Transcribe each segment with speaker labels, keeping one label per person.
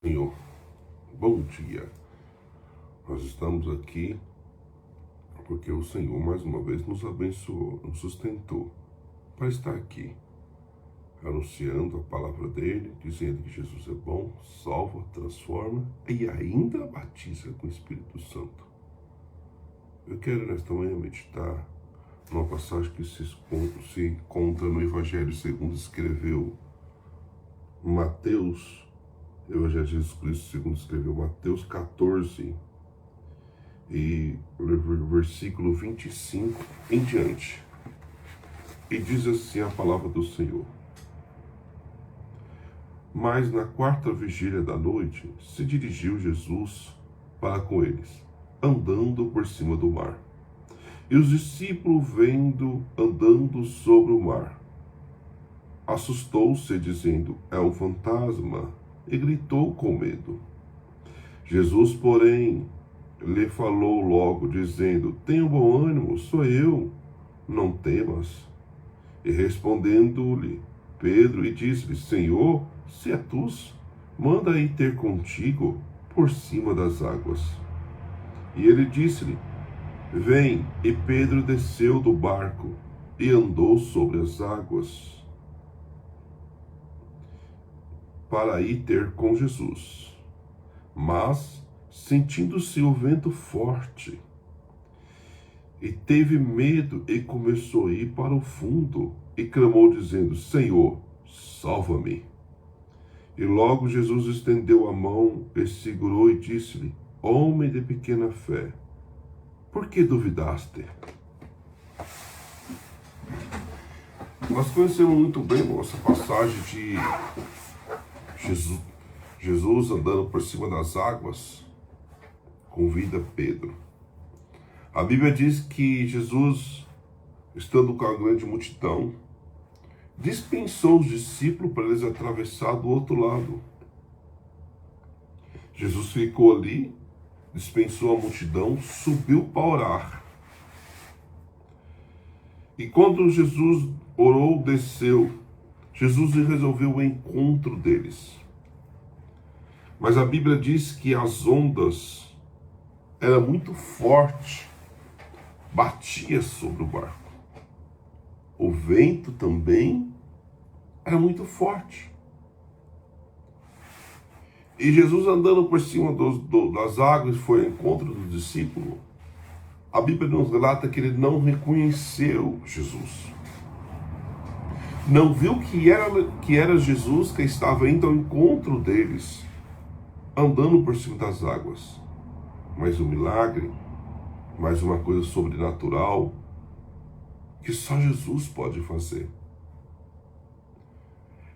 Speaker 1: Senhor, bom dia. Nós estamos aqui porque o Senhor mais uma vez nos abençoou, nos sustentou para estar aqui, anunciando a palavra dele, dizendo que Jesus é bom, salva, transforma e ainda batiza com o Espírito Santo. Eu quero nesta manhã meditar numa passagem que se encontra no Evangelho segundo escreveu Mateus. O Evangelho de Jesus Cristo segundo escreveu Mateus 14 e versículo 25 em diante. E diz assim a palavra do Senhor: Mas na quarta vigília da noite se dirigiu Jesus para com eles, andando por cima do mar. E os discípulos, vendo andando sobre o mar, assustou-se, dizendo: é um fantasma, e gritou com medo. Jesus, porém, lhe falou logo, dizendo: tenha bom ânimo, sou eu, não temas. E respondendo-lhe Pedro, e disse-lhe: Senhor, se é tu, manda ir ter contigo por cima das águas. E ele disse-lhe: vem. E Pedro desceu do barco e andou sobre as águas para ir ter com Jesus. Mas, sentindo-se o vento forte, e teve medo e começou a ir para o fundo, e clamou dizendo: Senhor, salva-me. E logo Jesus estendeu a mão e segurou e disse-lhe: homem de pequena fé, por que duvidaste? Nós conhecemos muito bem essa passagem de Jesus andando por cima das águas convida Pedro. A Bíblia diz que Jesus, estando com a grande multidão, dispensou os discípulos para eles atravessar do outro lado. Jesus ficou ali, dispensou a multidão, subiu para orar. E quando Jesus orou, desceu, Jesus resolveu o encontro deles. Mas a Bíblia diz que as ondas eram muito fortes, batia sobre o barco. O vento também era muito forte. E Jesus andando por cima das águas foi ao encontro dos discípulos. A Bíblia nos relata que ele não reconheceu Jesus. Não viu que era Jesus que estava indo ao encontro deles, andando por cima das águas. Mas um milagre, mais uma coisa sobrenatural, que só Jesus pode fazer.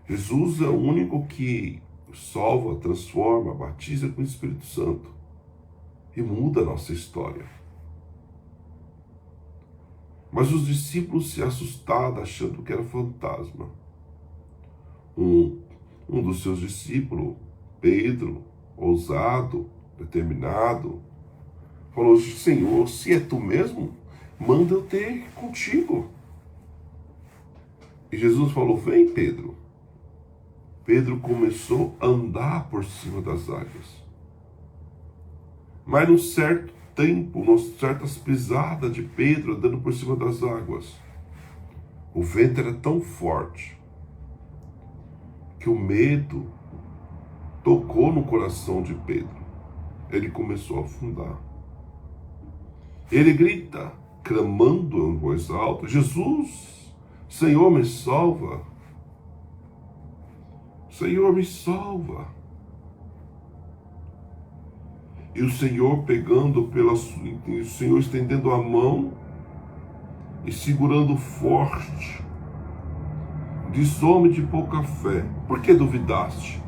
Speaker 1: Jesus é o único que salva, transforma, batiza com o Espírito Santo e muda a nossa história. Mas os discípulos se assustaram, achando que era fantasma. Um dos seus discípulos, Pedro, ousado, determinado, falou: Senhor, se é tu mesmo, manda eu ter contigo. E Jesus falou: vem, Pedro. Pedro começou a andar por cima das águas. Mas num certo tempo, certas pisadas de Pedro andando por cima das águas, o vento era tão forte que o medo tocou no coração de Pedro. Ele começou a afundar. Ele grita, clamando em voz alta: Jesus, Senhor, me salva. Senhor, me salva. E o Senhor o Senhor estendendo a mão e segurando forte, diz: homem de pouca fé, por que duvidaste?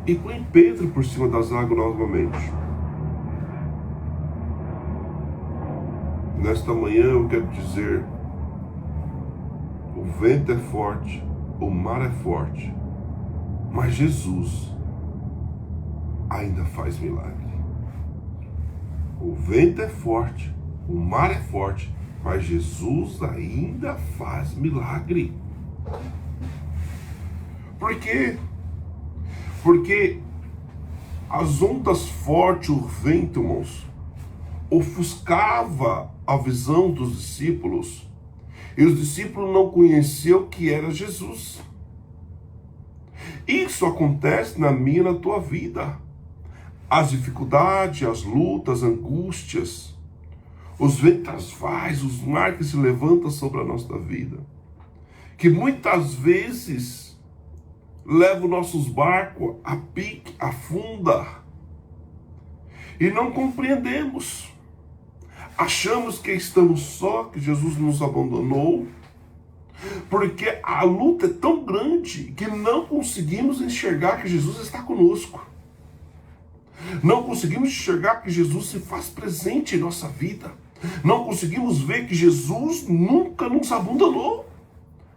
Speaker 1: E põe Pedro por cima das águas novamente. Nesta manhã eu quero dizer: o vento é forte, o mar é forte, mas Jesus ainda faz milagre. O vento é forte, o mar é forte, mas Jesus ainda faz milagre. Por quê? Porque as ondas fortes, o vento, irmãos, ofuscava a visão dos discípulos, e os discípulos não conheciam que era Jesus. Isso acontece na minha e na tua vida. As dificuldades, as lutas, angústias, os vendavalhos, os mares que se levantam sobre a nossa vida, que muitas vezes levam nossos barcos a pique, afunda, e não compreendemos. Achamos que estamos só, que Jesus nos abandonou, porque a luta é tão grande que não conseguimos enxergar que Jesus está conosco. Não conseguimos enxergar que Jesus se faz presente em nossa vida. Não conseguimos ver que Jesus nunca nos abandonou.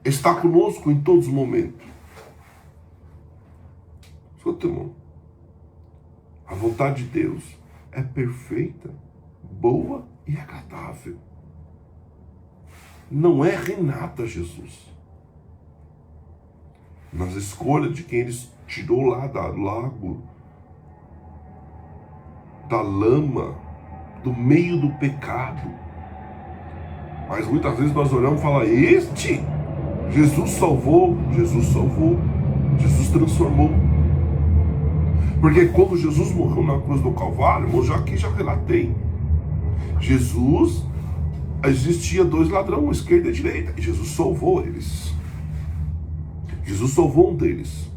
Speaker 1: Está conosco em todos os momentos. Escuta, irmão. A vontade de Deus é perfeita, boa e agradável. Não é renata, Jesus. Nas escolhas de quem Ele tirou lá do lago, da lama, do meio do pecado. Mas muitas vezes nós olhamos e falamos, Jesus salvou, Jesus transformou. Porque quando Jesus morreu na cruz do Calvário, eu já relatei, existia 2 ladrões, esquerda e direita, e Jesus salvou eles. Jesus salvou um deles,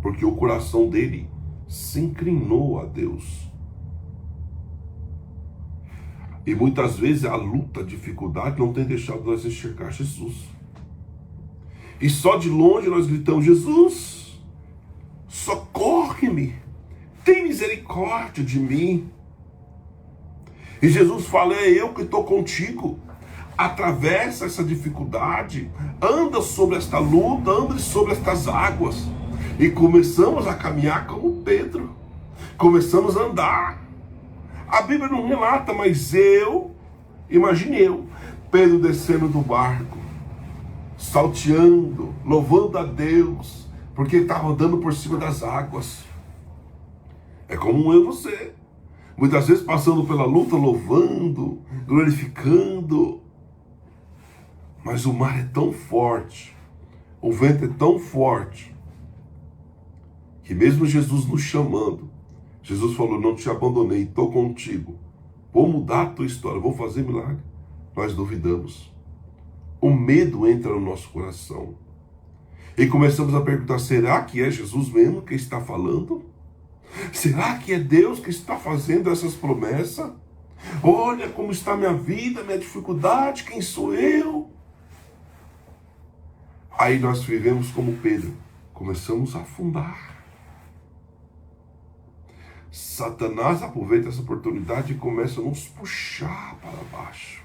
Speaker 1: porque o coração dele se inclinou a Deus. E muitas vezes a luta, a dificuldade não tem deixado nós enxergar Jesus. E só de longe nós gritamos, Jesus, socorre-me, tem misericórdia de mim. E Jesus fala, é eu que estou contigo. Atravessa essa dificuldade, anda sobre esta luta, anda sobre estas águas. E começamos a caminhar como Pedro. Começamos a andar. A Bíblia não relata, mas imagine Pedro descendo do barco, salteando, louvando a Deus, porque ele estava andando por cima das águas. É como eu e você. Muitas vezes passando pela luta, louvando, glorificando. Mas o mar é tão forte, o vento é tão forte, que mesmo Jesus nos chamando, Jesus falou, não te abandonei, estou contigo. Vou mudar a tua história, vou fazer milagre. Nós duvidamos. O medo entra no nosso coração. E começamos a perguntar, será que é Jesus mesmo que está falando? Será que é Deus que está fazendo essas promessas? Olha como está minha vida, minha dificuldade, quem sou eu? Aí nós vivemos como Pedro, começamos a afundar. Satanás aproveita essa oportunidade e começa a nos puxar para baixo.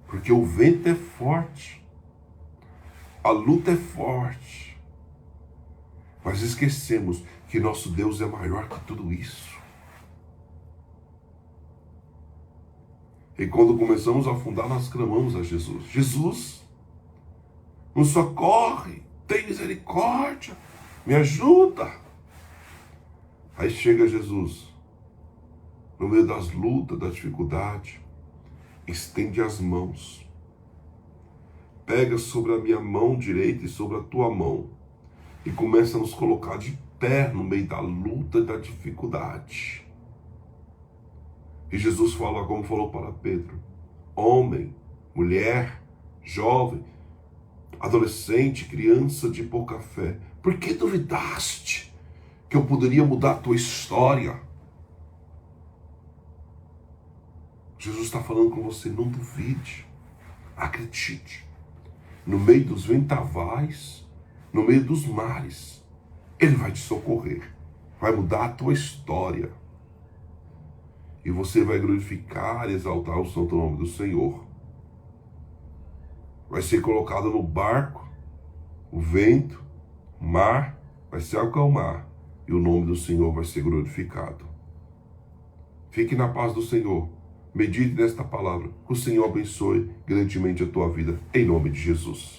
Speaker 1: Porque o vento é forte, a luta é forte. Mas esquecemos que nosso Deus é maior que tudo isso. E quando começamos a afundar, nós clamamos a Jesus. Jesus, nos socorre, tem misericórdia, me ajuda. Aí chega Jesus, no meio das lutas, da dificuldade, estende as mãos. Pega sobre a minha mão direita e sobre a tua mão. E começa a nos colocar de pé no meio da luta e da dificuldade. E Jesus fala, como falou para Pedro, homem, mulher, jovem, adolescente, criança de pouca fé, por que duvidaste que eu poderia mudar a tua história? Jesus está falando com você, não duvide, acredite. No meio dos vendavais, no meio dos mares, Ele vai te socorrer, vai mudar a tua história. E você vai glorificar e exaltar o santo nome do Senhor. Vai ser colocado no barco, o vento, o mar vai se acalmar e o nome do Senhor vai ser glorificado. Fique na paz do Senhor. Medite nesta palavra. O Senhor abençoe grandemente a tua vida, em nome de Jesus.